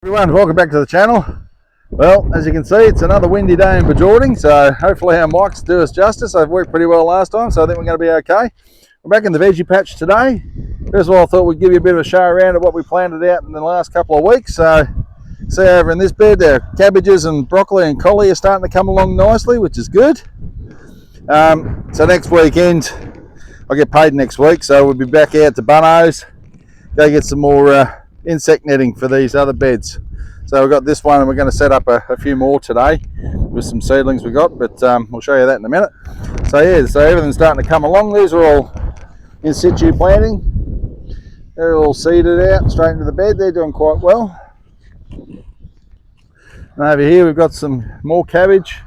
Everyone, welcome back to the channel. Well, as you can see, it's another windy day in Vegie, so hopefully our mics do us justice. They've worked pretty well last time, so I think we're going to be okay. We're back in the veggie patch today. First of all, I thought we'd give you a bit of a show around of what we planted out in the last couple of weeks. So, see over in this bed, cabbages and broccoli and collie are starting to come along nicely, which is good. So next weekend, I'll get paid next week, so we'll be back out to Bunno's, go get some more insect netting for these other beds. So we've got this one and we're going to set up a few more today with some seedlings we got, but we'll show you that in a minute. So yeah, so everything's starting to come along. These are all in situ planting. They're all seeded out straight into the bed. They're doing quite well. And over here we've got some more cabbage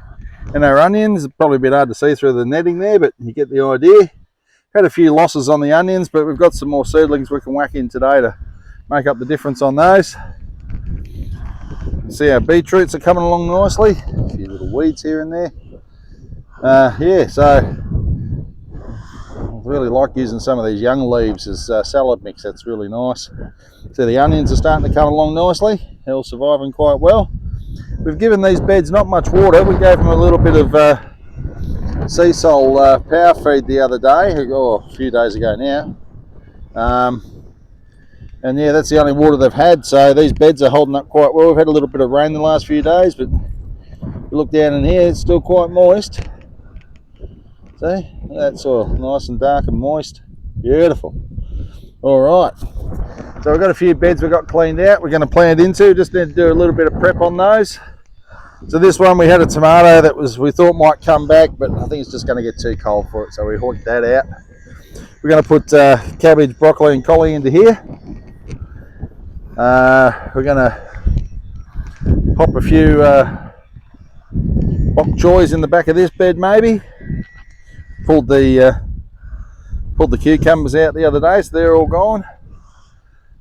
and our onions. It's probably a bit hard to see through the netting there, but you get the idea. Had a few losses on the onions, but we've got some more seedlings we can whack in today to make up the difference on those. See our beetroots are coming along nicely. A few little weeds here and there. Yeah, so I really like using some of these young leaves as salad mix. That's really nice. So the onions are starting to come along nicely. They're all surviving quite well. We've given these beds not much water. We gave them a little bit of sea salt power feed the other day, or a few days ago now. And yeah, that's the only water they've had, so these beds are holding up quite well. We've had a little bit of rain in the last few days, but if you look down in here, it's still quite moist. See, that's all nice and dark and moist. Beautiful. All right, so we've got a few beds we've got cleaned out. We're going to plant into. Just need to do a little bit of prep on those. So this one, we had a tomato that we thought might come back, but I think it's just going to get too cold for it, so we hooked that out. We're going to put cabbage, broccoli and collie into here. We're going to pop a few bok choys in the back of this bed maybe. Pulled the cucumbers out the other day, so they're all gone.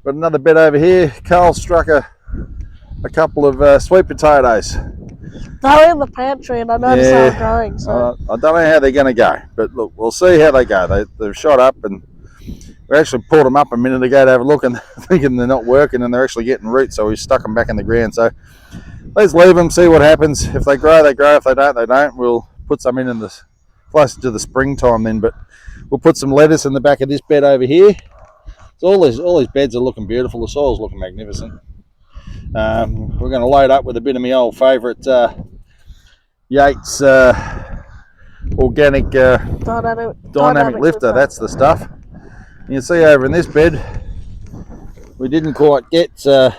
Got another bed over here. Carl struck a couple of sweet potatoes. They're in the pantry and I noticed they were growing. So. I don't know how they're going to go, but look, we'll see how they go. They've shot up, and we actually pulled them up a minute ago to have a look, and thinking they're not working and they're actually getting roots, so we stuck them back in the ground. So let's leave them, see what happens. If they grow, they grow. If they don't, they don't. We'll put some in the closer to the springtime then, but we'll put some lettuce in the back of this bed over here. So all these beds are looking beautiful. The soil's looking magnificent. We're going to load up with a bit of my old favourite Yates organic dynamic lifter. That's the stuff. You can see over in this bed, we didn't quite get all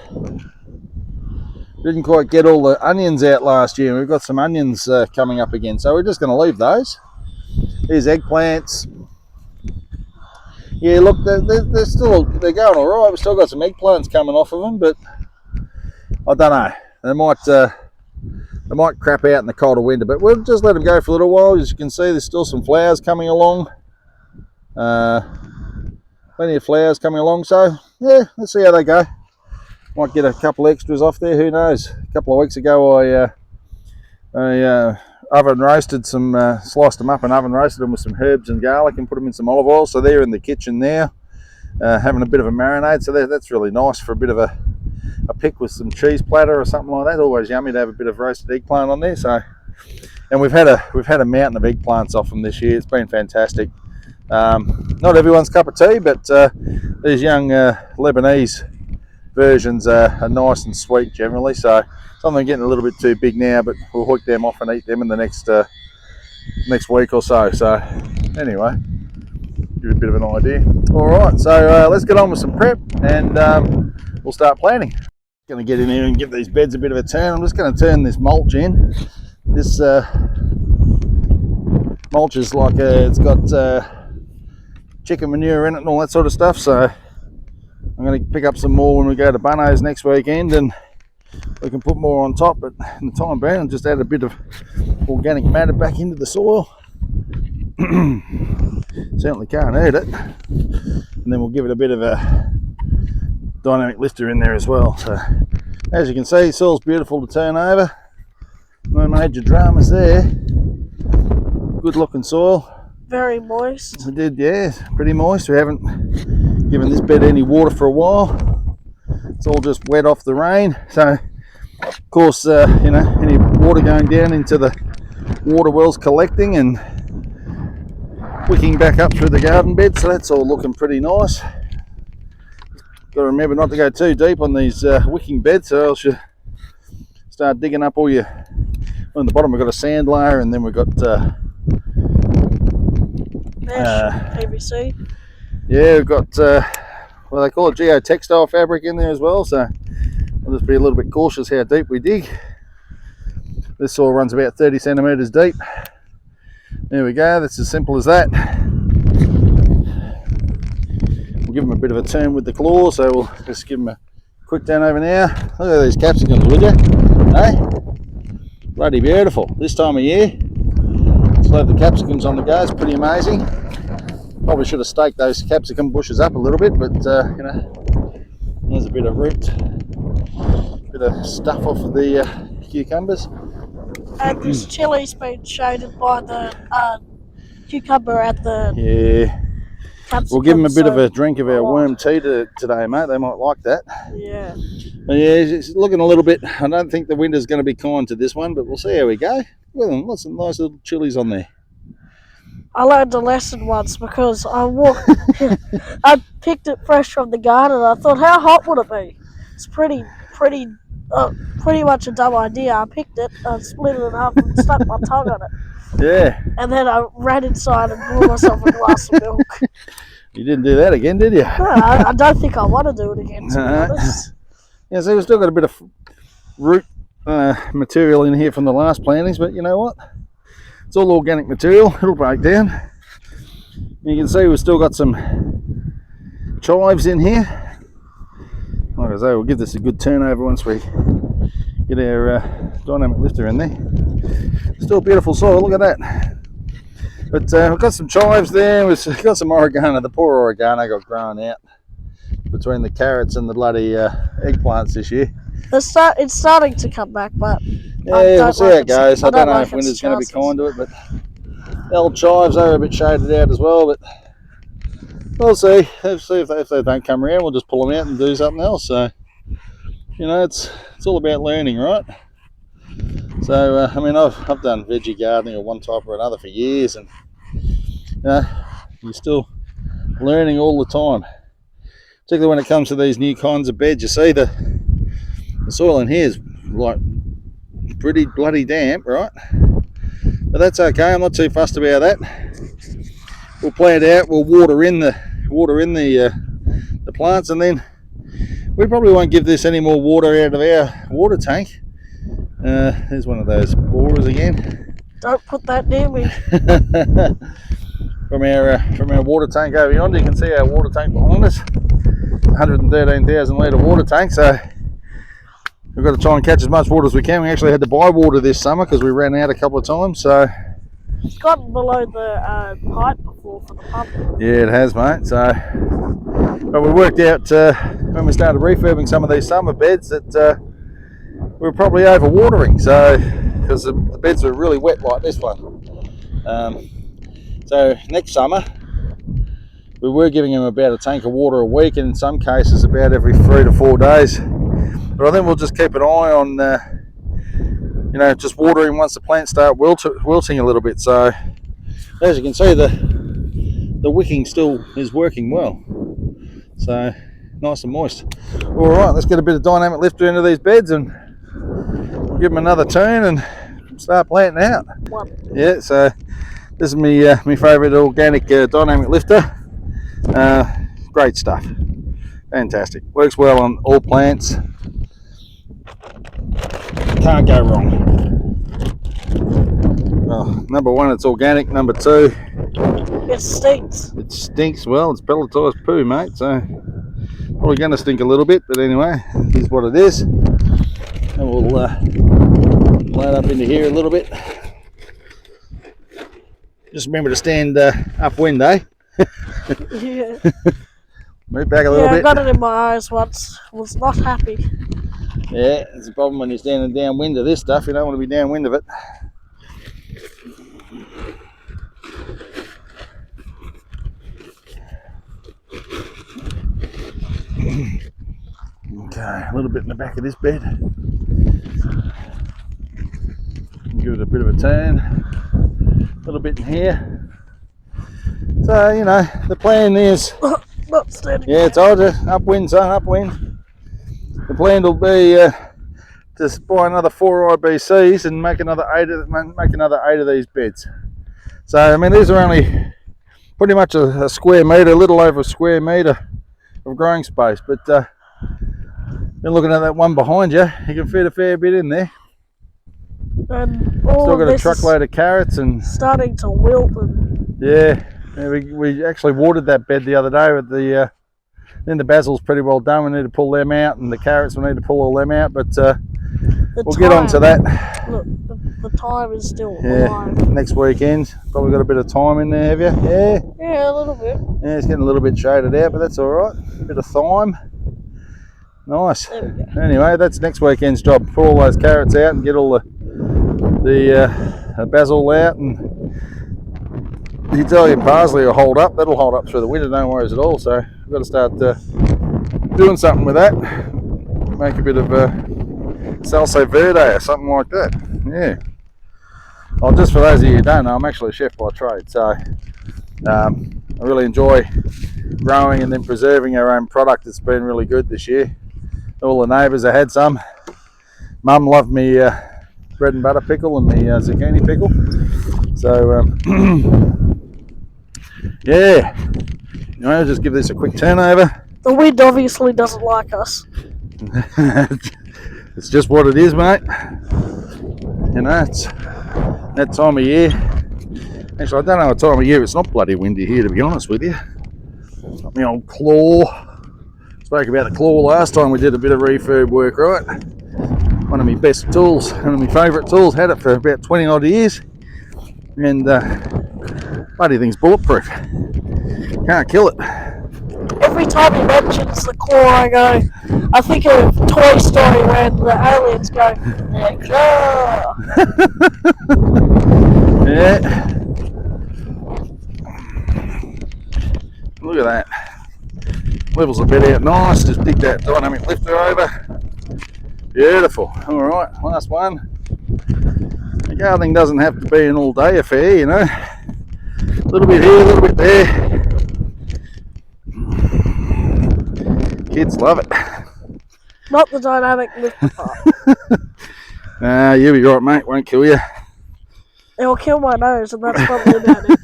the onions out last year. We've got some onions coming up again, so we're just going to leave those. Here's eggplants. Yeah, look, they're going all right. We've still got some eggplants coming off of them, but I don't know. They might crap out in the colder winter, but we'll just let them go for a little while. As you can see, there's still some flowers coming along. Plenty of flowers coming along, so yeah, let's see how they go. Might get a couple extras off there, who knows. A couple of weeks ago I oven roasted some, sliced them up and oven roasted them with some herbs and garlic and put them in some olive oil, so they're in the kitchen now, having a bit of a marinade, so that's really nice for a bit of a pick with some cheese platter or something like that. Always yummy to have a bit of roasted eggplant on there. So, and we've had a mountain of eggplants off them this year. It's been fantastic. Not everyone's cup of tea, but these young Lebanese versions are nice and sweet generally. So some of them are getting a little bit too big now, but we'll hook them off and eat them in the next week or so. So anyway, give you a bit of an idea. All right, so let's get on with some prep, and we'll start planting. Going to get in here and give these beds a bit of a turn. I'm just going to turn this mulch in. This mulch is like it's got chicken manure in it and all that sort of stuff, so I'm going to pick up some more when we go to Bunno's next weekend, and we can put more on top, but in the time being, I'll just add a bit of organic matter back into the soil. Certainly can't hurt it. And then we'll give it a bit of a dynamic lifter in there as well. So as you can see, soil's beautiful to turn over. No major dramas there. Good looking soil. Very moist. We did, yeah, pretty moist. We haven't given this bed any water for a while. It's all just wet off the rain. So, of course, you know, any water going down into the water wells collecting and wicking back up through the garden bed. So that's all looking pretty nice. Got to remember not to go too deep on these wicking beds, or else you start digging up all your. On the bottom we've got a sand layer, and then we've got PVC. Yeah, we've got well, they call it geotextile fabric in there as well. So I'll just be a little bit cautious how deep we dig. This soil runs about 30 centimetres deep. There we go. That's as simple as that. We'll give them a bit of a turn with the claw, so we'll just give them a quick turn over now. Look at these capsicums, would you? Hey? Bloody beautiful. This time of year, to have the capsicums on the go is pretty amazing. Probably should have staked those capsicum bushes up a little bit, but you know, there's a bit of root, bit of stuff off of the cucumbers. And this chili's been shaded by the cucumber at the capsicum. We'll give them a bit of a drink of our worm tea today, mate. They might like that. Yeah. But yeah, it's looking a little bit. I don't think the winter's going to be kind to this one, but we'll see how we go. Well, lots of nice little chilies on there. I learned a lesson once because I picked it fresh from the garden. I thought, how hot would it be? It's pretty much a dumb idea. I picked it, split it in half, and stuck my tongue on it. Yeah. And then I ran inside and blew myself a glass of milk. You didn't do that again, did you? No, I don't think I want to do it again, to be honest. Yeah, so we've still got a bit of root material in here from the last plantings, but you know what? It's all organic material. It'll break down. You can see we've still got some chives in here. Like I say, we'll give this a good turnover once we get our dynamic lifter in there. Still beautiful soil, look at that. But we've got some chives there, we've got some oregano. The poor oregano got grown out between the carrots and the bloody eggplants this year. It's starting to come back, but yeah, we'll see how it goes. I don't know if winter's going to be kind to it, but the old chives are a bit shaded out as well, but we'll see. If they don't come around, we'll just pull them out and do something else. So, you know, it's all about learning, right? So, I mean, I've done veggie gardening of one type or another for years, and you know, you're still learning all the time. Particularly when it comes to these new kinds of beds. You see the soil in here is like pretty bloody damp, right? But that's okay. I'm not too fussed about that. We'll plant out. We'll water in the plants, and then we probably won't give this any more water out of our water tank. There's one of those borers again. Don't put that near me. From our water tank over yonder, you can see our water tank behind us. 113,000 litre water tank, so we've got to try and catch as much water as we can. We actually had to buy water this summer because we ran out a couple of times. So it's gotten below the height before for the pump. Yeah, it has, mate. So, but we worked out when we started refurbing some of these summer beds that we were probably overwatering. So because the beds were really wet like this one. So next summer we were giving them about a tank of water a week, and in some cases about every 3 to 4 days. But I think we'll just keep an eye on, you know, just watering once the plants start wilting a little bit. So as you can see, the wicking still is working well. So nice and moist. All right, let's get a bit of dynamic lifter into these beds and we'll give them another turn and start planting out. Yeah, so this is my favourite organic dynamic lifter. Great stuff, fantastic, works well on all plants, can't go wrong. Oh, number one, it's organic. Number two, it stinks. It stinks. Well, it's pelletized poo, mate, so probably going to stink a little bit, but anyway, here's what it is. And we'll load up into here a little bit. Just remember to stand upwind, eh? Yeah. Move back a little bit. I got it in my eyes once. Was not happy. Yeah, it's a problem when you're standing downwind of this stuff. You don't want to be downwind of it. Okay. a little bit in the back of this bed. Give it a bit of a turn. A little bit in here. So, you know, the plan is... Not standing. Yeah, told you. Upwind, son, upwind. The plan will be to buy another 4 IBCs and make another 8 of these beds. So, I mean, these are only pretty much a square metre, a little over a square metre of growing space. But been looking at that one behind you, you can fit a fair bit in there. And all Still of got a this truckload of carrots and... starting to wilt. And Yeah, we actually watered that bed the other day with the... then the basil's pretty well done, we need to pull them out, and the carrots we need to pull all them out, but we'll get on to that. Look, the time is still Yeah, alive. next weekend. Probably got a bit of time in there, have you? Yeah. Yeah, a little bit. Yeah, it's getting a little bit shaded out, but that's all right. A bit of thyme. Nice. There we go. Anyway, that's next weekend's job. Pull all those carrots out and get all the basil out, and the Italian parsley will hold up. That'll hold up through the winter, no worries at all. So we've got to start doing something with that. Make a bit of salsa verde or something like that. Yeah. Well, just for those of you who don't know, I'm actually a chef by trade, so I really enjoy growing and then preserving our own product. It's been really good this year. All the neighbours have had some. Mum loved me bread and butter pickle and me zucchini pickle. So yeah, you know, just give this a quick turn over. The wind obviously doesn't like us. It's just what it is, mate. You know, it's that time of year. Actually, I don't know what time of year. It's not bloody windy here, to be honest with you. Got my old claw. Spoke about the claw last time we did a bit of refurb work, right? One of my best tools, one of my favourite tools. Had it for about 20 odd years, and bloody thing's bulletproof. Can't kill it. Every time he mentions the claw, I think of Toy Story when the aliens go, the claw. Yeah. Look at that. Levels the bed out nice. Just dig that dynamic lifter over. Beautiful. All right, last one. The gardening doesn't have to be an all-day affair, you know. A little bit here, a little bit there. Kids love it. Not the dynamic lifter part. You'll be right, mate. Won't kill you. It'll kill my nose, and that's probably about it.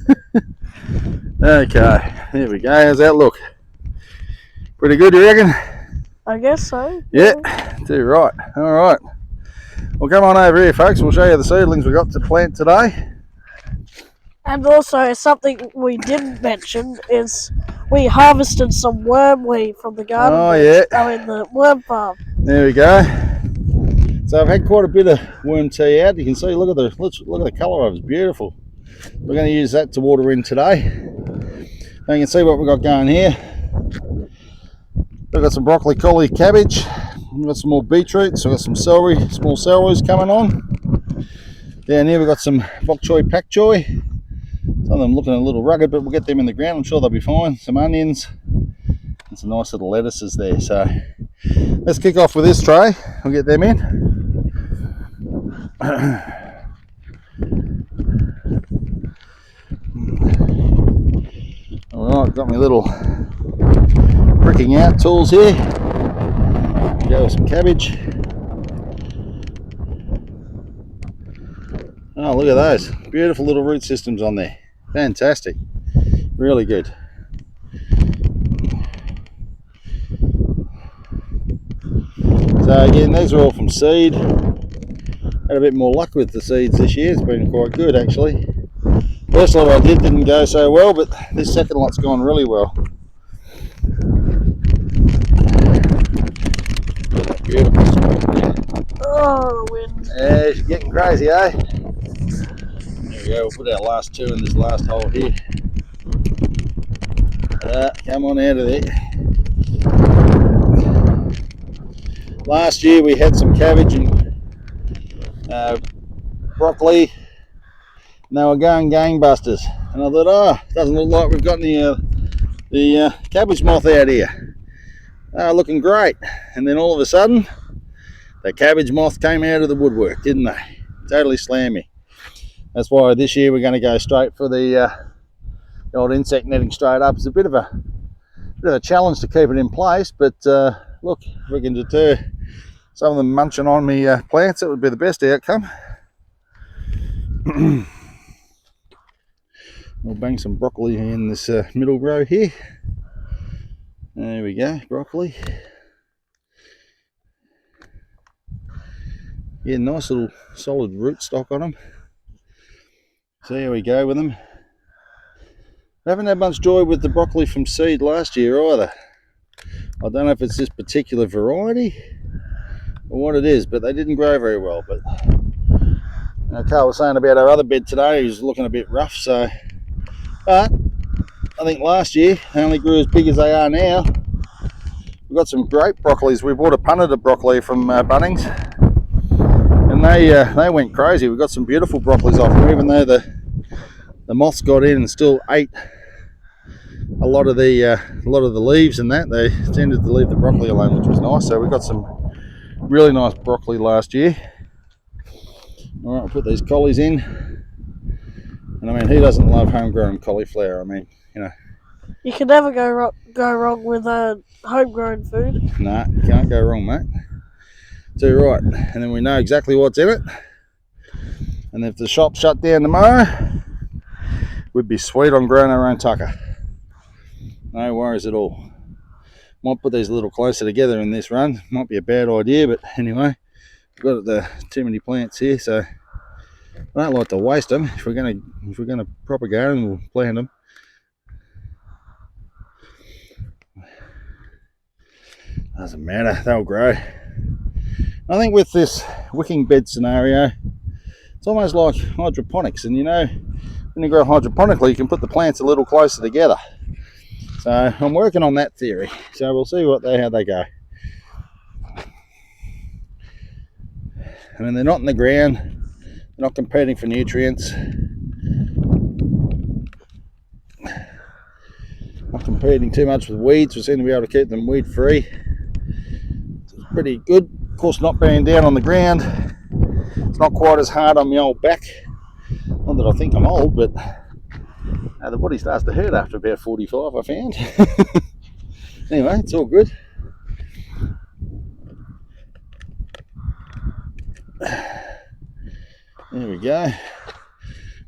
Okay, there we go. How's that look? Pretty good, you reckon? I guess so. Yeah, too right. All right. Well, come on over here, folks. We'll show you the seedlings we got to plant today. And also, something we didn't mention is we harvested some wormweed from the garden. Oh, yeah. The worm farm. There we go. So I've had quite a bit of worm tea out. You can see, look at the colour of it. It's beautiful. We're going to use that to water in today. Now you can see what we've got going here. We've got some broccoli, collie, cabbage. We've got some more beetroots. We've got some celery, small celeries coming on. Down here we've got some bok choy, pak choy. Some of them looking a little rugged, but we'll get them in the ground. I'm sure they'll be fine. Some onions and some nice little lettuces there. So let's kick off with this tray. We'll get them in. Alright, got my little pricking out tools here. Go with some cabbage. Oh, look at those. Beautiful little root systems on there. Fantastic. Really good. So again, these are all from seed. Had a bit more luck with the seeds this year. It's been quite good actually. First lot I didn't go so well, but this second lot's gone really well. Beautiful. Oh, the wind. Yeah, she's getting crazy, eh? There we go, we'll put our last two in this last hole here. Come on out of there. Last year we had some cabbage and broccoli. And they were going gangbusters. And I thought, oh, doesn't look like we've got any the cabbage moth out here. They were looking great. And then all of a sudden, the cabbage moth came out of the woodwork, didn't they? Totally slammed me. That's why this year we're going to go straight for the old insect netting straight up. It's a bit of a challenge to keep it in place, but look, if we can deter some of them munching on me plants, that would be the best outcome. We'll bang some broccoli in this middle row here. There we go, broccoli. Yeah, nice little solid root stock on them. So here we go with them. I haven't had much joy with the broccoli from seed last year either. I don't know if it's this particular variety or what it is, but they didn't grow very well. But Carl was saying about our other bed today, he was looking a bit rough. So, but I think last year they only grew as big as they are now. We've got some great broccolis. We bought a punnet of broccoli from Bunnings, and they went crazy. We got some beautiful broccolis off them, even though the moths got in and still ate a lot of the leaves and that. They tended to leave the broccoli alone, which was nice. So we got some really nice broccoli last year. All right, I'll put these collies in. And I mean, who doesn't love homegrown cauliflower? I mean, you know. You can never go wrong with homegrown food. Nah, can't go wrong, mate. Too right. And then we know exactly what's in it. And if the shop shut down tomorrow, we'd be sweet on growing our own tucker. No worries at all. Might put these a little closer together in this run. Might be a bad idea, but anyway, we've got too many plants here, so I don't like to waste them. If we're gonna propagate them, we'll plant them. Doesn't matter, they'll grow. I think with this wicking bed scenario, it's almost like hydroponics, and you know, when you grow hydroponically, you can put the plants a little closer together. So I'm working on that theory. So we'll see how they go. I mean, they're not in the ground, they're not competing for nutrients, not competing too much with weeds. We seem to be able to keep them weed free. It's pretty good. Of course, not being down on the ground, it's not quite as hard on my old back. Not that I think I'm old, but the body starts to hurt after about 45, I found. Anyway, it's all good. There we go.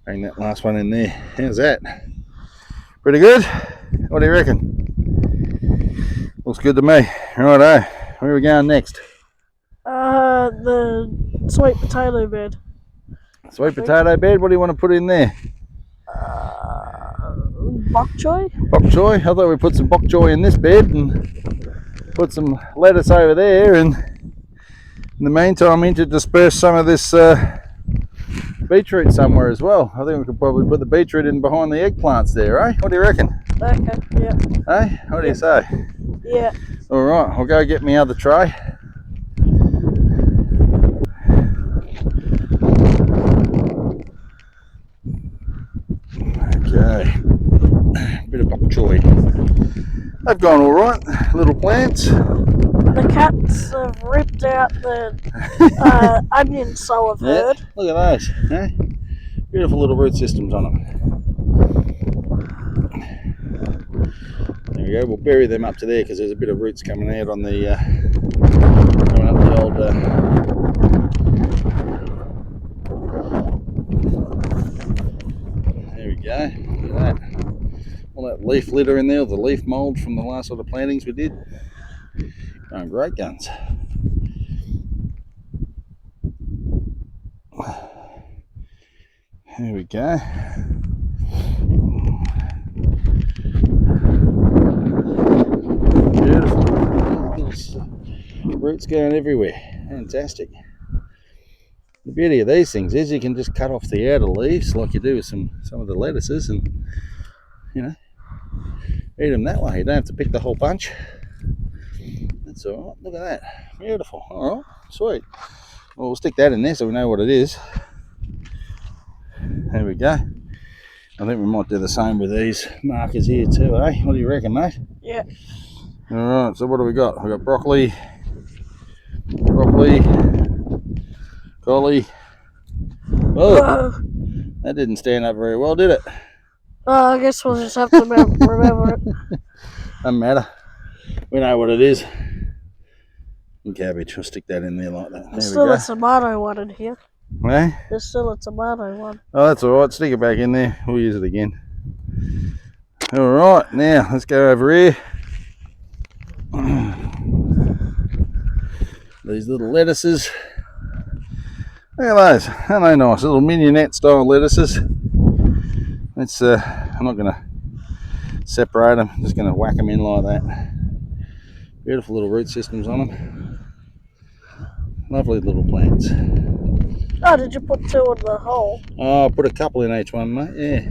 Bring that last one in there. How's that? Pretty good? What do you reckon? Looks good to me. Righto. Where are we going next? The sweet potato bed. Sweet potato bed? What do you want to put in there? Bok choy? Bok choy? I thought we put some bok choy in this bed and put some lettuce over there, and in the meantime interdisperse some of this beetroot somewhere as well. I think we could probably put the beetroot in behind the eggplants there, eh? What do you reckon? Okay, yeah. Eh? What do you say? Yeah. Alright, I'll go get my other tray. Okay. Bit of bok choy. They've gone alright, little plants. The cats have ripped out the onions, so I've heard. Look at those. Eh? Beautiful little root systems on them. There we go. We'll bury them up to there because there's a bit of roots coming out on the coming up the old. There we go. Look at that. All that leaf litter in there, the leaf mould from the last lot of plantings we did. Going great guns. There we go. Beautiful. Roots going everywhere. Fantastic. The beauty of these things is you can just cut off the outer leaves like you do with some of the lettuces, and you know, eat them that way. You don't have to pick the whole bunch. That's all right. Look at that. Beautiful. All right. Sweet. Well, we'll stick that in there so we know what it is. There we go. I think we might do the same with these markers here too, eh? What do you reckon, mate? Yeah. Alright, so what do we got? We got broccoli, collie. Oh, that didn't stand up very well, did it? I guess we'll just have to remember it. Doesn't matter. We know what it is. And cabbage, we'll stick that in there like that. There's still a tomato one in here. Eh? There's still a tomato one. Oh, that's alright. Stick it back in there. We'll use it again. Alright, now let's go over here. These little lettuces. Look at those. Aren't they nice? Little mignonette style lettuces. Let's, I'm not going to separate them. I'm just going to whack them in like that. Beautiful little root systems on them. Lovely little plants. Oh, did you put 2 in the hole? Oh, I put a couple in each one, mate. Yeah.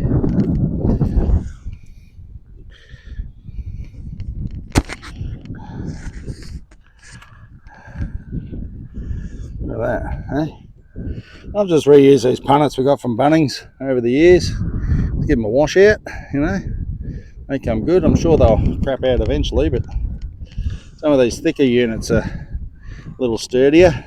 Look at that, eh? I've just reused these punnets we got from Bunnings over the years. Let's give them a wash out, you know. They come good. I'm sure they'll crap out eventually, but some of these thicker units are a little sturdier.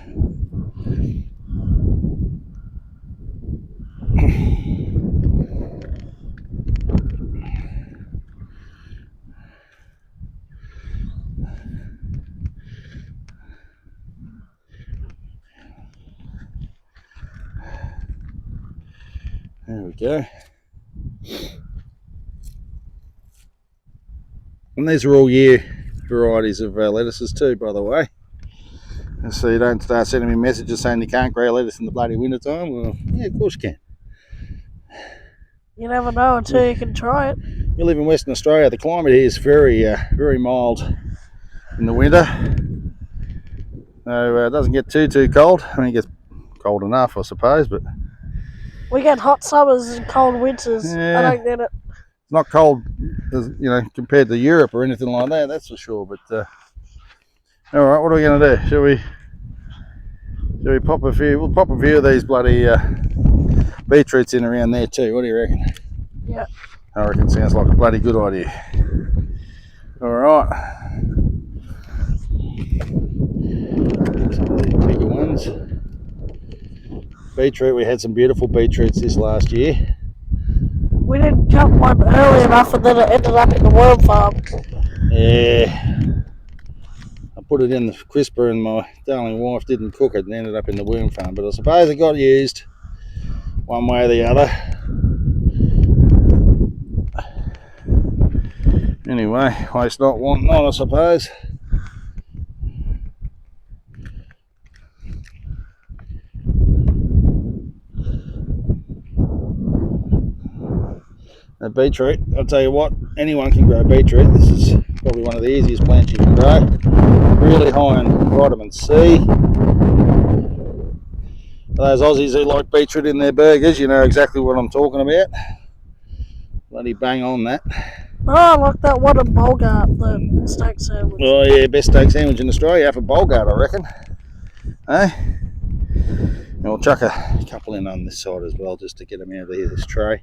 There we go. And these are all year varieties of lettuces too, by the way. So you don't start sending me messages saying you can't grow lettuce in the bloody winter time. Well, yeah, of course you can. You never know until you can try it. You live in Western Australia. The climate here is very, very mild in the winter. So it doesn't get too cold. I mean, it gets cold enough, I suppose, but we get hot summers and cold winters. Yeah. I don't get it. It's not cold, you know, compared to Europe or anything like that. That's for sure. But all right, what are we going to do? Shall we pop a few? We'll pop a few of these bloody beetroots in around there too. What do you reckon? Yeah. I reckon it sounds like a bloody good idea. All right. Some of these bigger ones. Beetroot. We had some beautiful beetroots this last year. We didn't cut one early enough, and then it ended up in the worm farm. Yeah. I put it in the crisper and my darling wife didn't cook it and ended up in the worm farm, but I suppose it got used one way or the other. Anyway, waste not, want not, I suppose. A beetroot, I'll tell you what, anyone can grow beetroot. This is probably one of the easiest plants you can grow. Really high in vitamin C. For those Aussies who like beetroot in their burgers, you know exactly what I'm talking about. Bloody bang on that. Oh, I like that one in Bulgart, the steak sandwich. Oh yeah, best steak sandwich in Australia, half a Bulgart, I reckon. Eh? And we'll chuck a couple in on this side as well, just to get them out of here, this tray.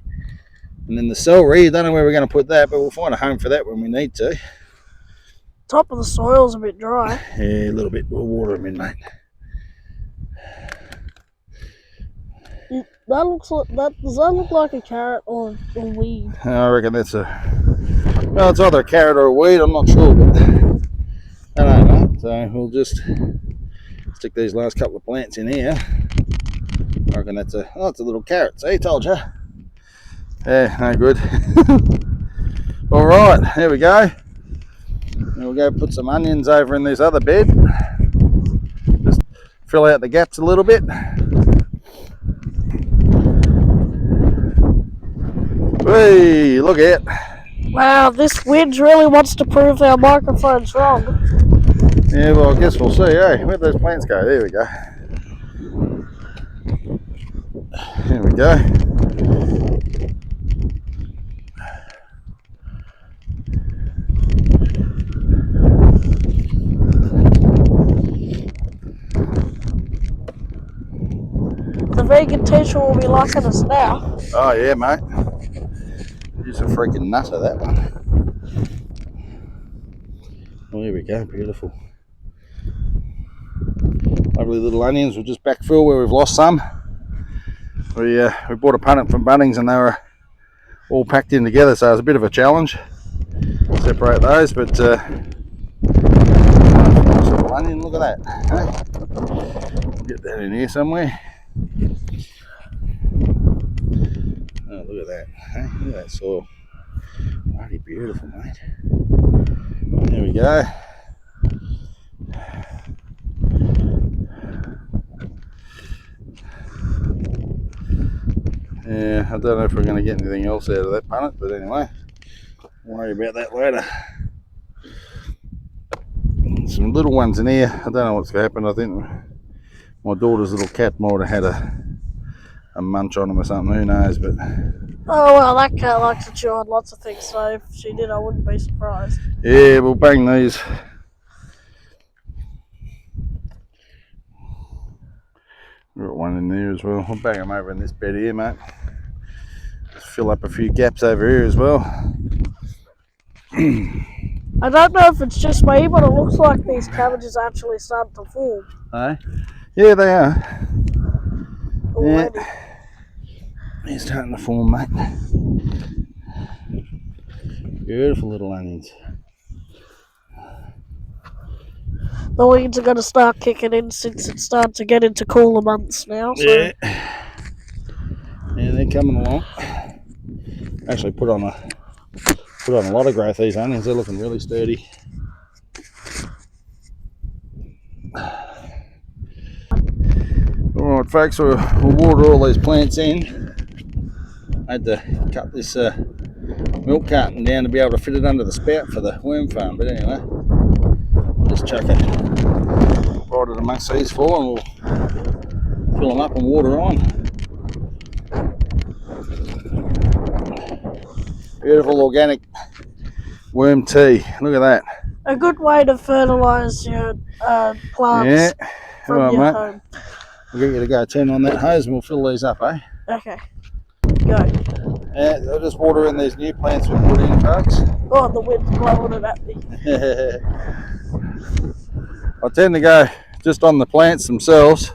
And then the celery, I don't know where we're going to put that, but we'll find a home for that when we need to. Top of the soil's a bit dry. Yeah, a little bit. We'll water them in, mate. That looks like that. Does that look like a carrot or a weed? I reckon that's well, it's either a carrot or a weed. I'm not sure, but I don't know. So we'll just stick these last couple of plants in here. I reckon that's it's a little carrot. See, told you. Yeah, no good. All right, here we go. And we'll go put some onions over in this other bed. Just fill out the gaps a little bit. Hey, look at it. Wow, this wind really wants to prove our microphone's wrong. Yeah, well, I guess we'll see. Hey, where'd those plants go? There we go. There we go. The vegan teacher will be liking us now. Oh yeah, mate. He's a freaking nutter, that one. Well, here we go, beautiful. Lovely little onions. We'll just backfill where we've lost some. We bought a punnet from Bunnings and they were all packed in together, so it was a bit of a challenge to separate those, but nice little onion, look at that. Hey? Get that in here somewhere. Oh, look at that. Hey? Look at that soil. Bloody beautiful, mate. There we go. Yeah, I don't know if we're going to get anything else out of that punnet, but anyway, we'll worry about that later. Some little ones in here. I don't know what's going to happen. I think my daughter's little cat might have had a munch on them or something. Who knows? But Oh well, that cat likes to chew on lots of things, so if she did, I wouldn't be surprised. yeah, we'll bang these. We've got one in there as well. We'll bang them over in this bed here, mate. Just fill up a few gaps over here as well. I don't know if it's just me, but it looks like these cabbages are actually starting to form. Hey? Yeah, they are. Already. Yeah. They're starting to form, mate. Beautiful little onions. The weeds are going to start kicking in since it's starting to get into cooler months now. So. Yeah. Yeah, they're coming along. Actually put on a lot of growth, these onions. They're looking really sturdy. Alright folks, we'll water all these plants in. I had to cut this milk carton down to be able to fit it under the spout for the worm farm, but anyway, we'll just chuck it right it amongst these four and we'll fill them up and water on. Beautiful organic worm tea, look at that. A good way to fertilise your plants Yeah. from your home. We'll get you to go turn on that hose and we'll fill these up, eh? Okay, go. Yeah, I'll just water in these new plants we put in, folks. Oh, the wind's blowing it at me. I tend to go just on the plants themselves.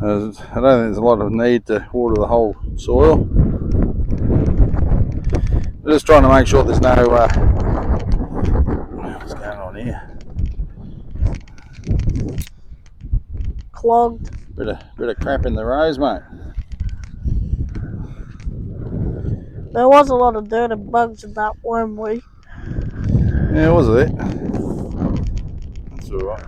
I don't think there's a lot of need to water the whole soil. I'm just trying to make sure there's no what's going on here? Clogged. Bit of crap in the rows, mate. There was a lot of dirt and bugs in that worm weed. Yeah, was it? That's alright.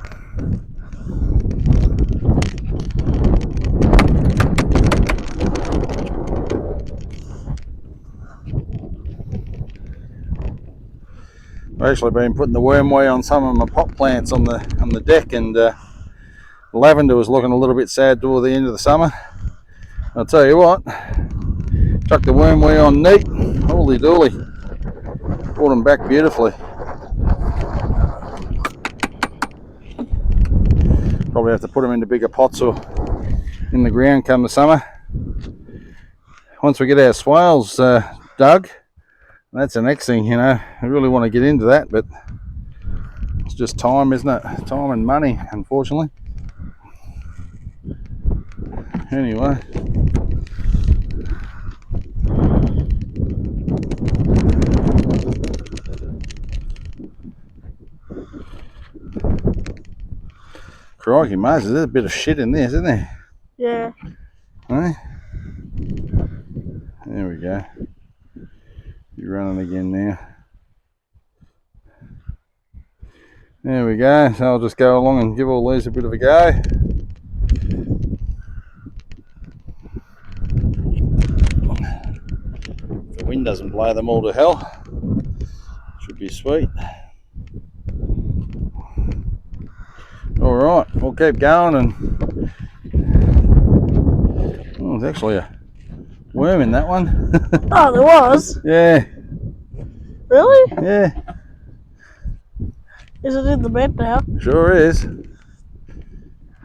I've actually been putting the wormway on some of my pot plants on the deck, and lavender was looking a little bit sad toward the end of the summer. I'll tell you what, chuck the wormway on neat, holy dooly, brought them back beautifully. Probably have to put them into bigger pots or in the ground come the summer. Once we get our swales dug, that's the next thing, you know. I really want to get into that, but it's just time, isn't it? Time and money, unfortunately. Anyway. Crikey, Moses, there's a bit of shit in there, isn't there? Yeah. Hey? There we go. You're running again now. There we go. So I'll just go along and give all these a bit of a go. If the wind doesn't blow them all to hell, should be sweet. Alright, we'll keep going and oh, there's actually a worm in that one. Oh, there was? Yeah. Really? Yeah. Is it in the bed now? Sure is.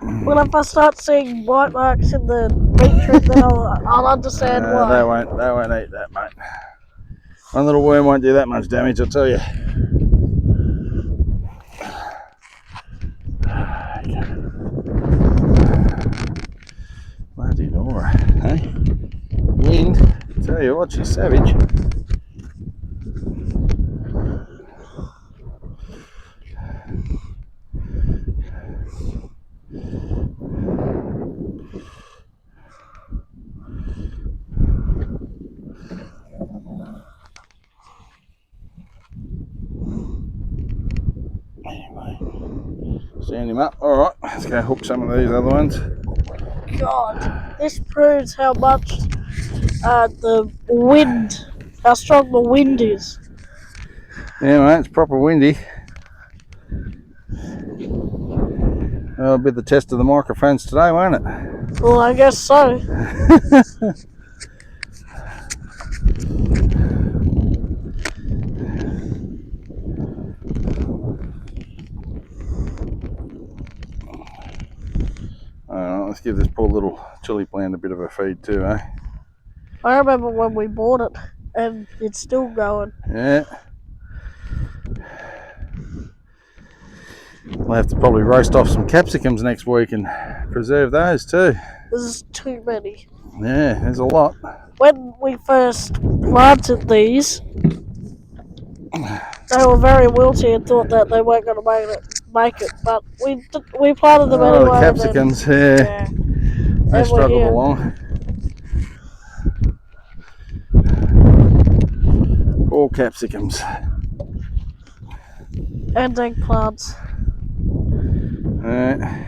Well, if I start seeing bite marks in the meat trim, then I'll understand why. They won't eat that, mate. One little worm won't do that much damage, I'll tell you. Bloody Nora, hey? Wind, I tell you what, she's savage. Anyway, stand him up. Alright, let's go hook some of these other ones. God, this proves how much the wind, how strong the wind is. Yeah, mate, it's proper windy. That'll be the test of the microphones today, won't it? Well, I guess so. Alright, let's give this poor little chili plant a bit of a feed too, eh? I remember when we bought it, and it's still going. Yeah. We'll have to probably roast off some capsicums next week and preserve those too. There's too many. Yeah, there's a lot. When we first planted these, they were very wilty and thought that they weren't going to make it. But we planted them anyway. The capsicums, yeah. They struggled along. All capsicums. And eggplants. Alright.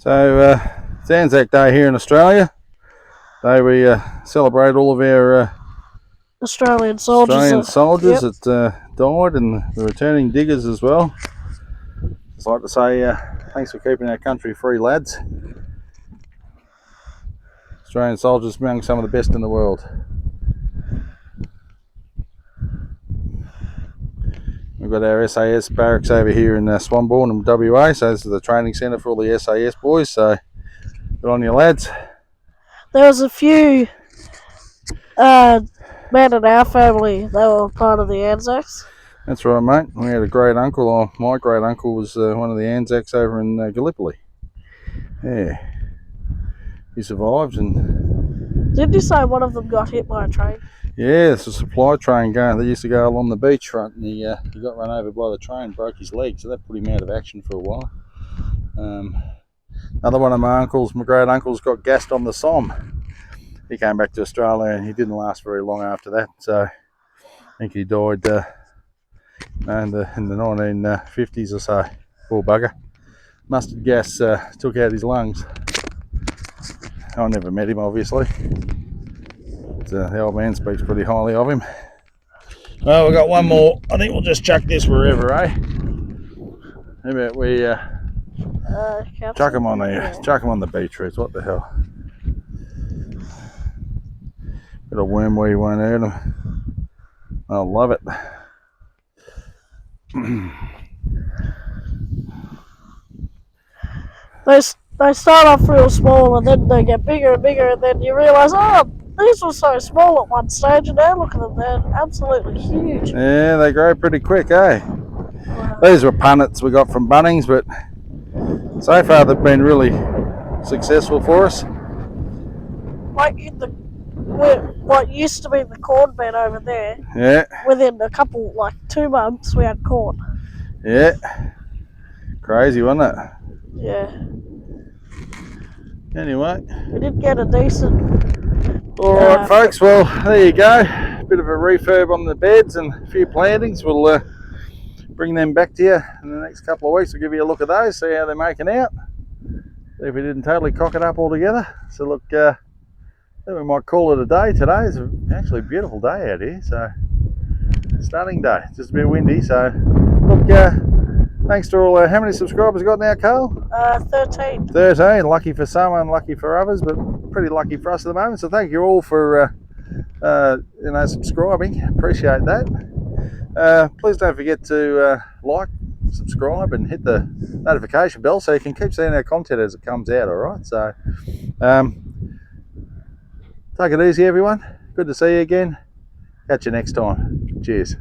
So, it's Anzac Day here in Australia. Today we celebrate all of our Australian soldiers that died, and the returning diggers as well. Just like to say thanks for keeping our country free, lads. Australian soldiers among some of the best in the world. We've got our SAS barracks over here in Swanbourne in WA, so this is the training centre for all the SAS boys, so good on you, lads. There was a few men in our family that were part of the Anzacs. That's right, mate. We had a great uncle, or my great uncle was one of the Anzacs over in Gallipoli. Yeah. He survived, and... Didn't you say one of them got hit by a train? Yeah, it's a supply train going. They used to go along the beachfront, and he got run over by the train, broke his leg, so that put him out of action for a while. Another one of my uncles, my great uncles, got gassed on the Somme. He came back to Australia, and he didn't last very long after that. So I think he died in the 1950s or so. Poor bugger. Mustard gas took out his lungs. I never met him, obviously. But, the old man speaks pretty highly of him. Well, we've got one more. I think we'll just chuck this wherever, eh? How about we chuck them on the beetroots? What the hell? Bit of wormweed won't hurt them. I love it. They start off real small, and then they get bigger and bigger, and then you realise, oh, these were so small at one stage, and now look at them, they're absolutely huge. Yeah, they grow pretty quick, eh? Wow. These were punnets we got from Bunnings, but so far they've been really successful for us. Like in what used to be the corn bed over there, Yeah. within a couple, 2 months, we had corn. Yeah. Crazy, wasn't it? Yeah. Anyway. We did get a decent... Alright folks, well there you go. Bit of a refurb on the beds and a few plantings. We'll bring them back to you in the next couple of weeks. We'll give you a look at those, see how they're making out. See if we didn't totally cock it up altogether. So look, I think we might call it a day today. It's actually a beautiful day out here, so stunning day. Just a bit windy, so look, Thanks to all our, how many subscribers we got now, Carl? 13. 13. Lucky for some, unlucky for others, but pretty lucky for us at the moment. So thank you all for subscribing. Appreciate that. Please don't forget to like, subscribe, and hit the notification bell so you can keep seeing our content as it comes out. All right. So take it easy, everyone. Good to see you again. Catch you next time. Cheers.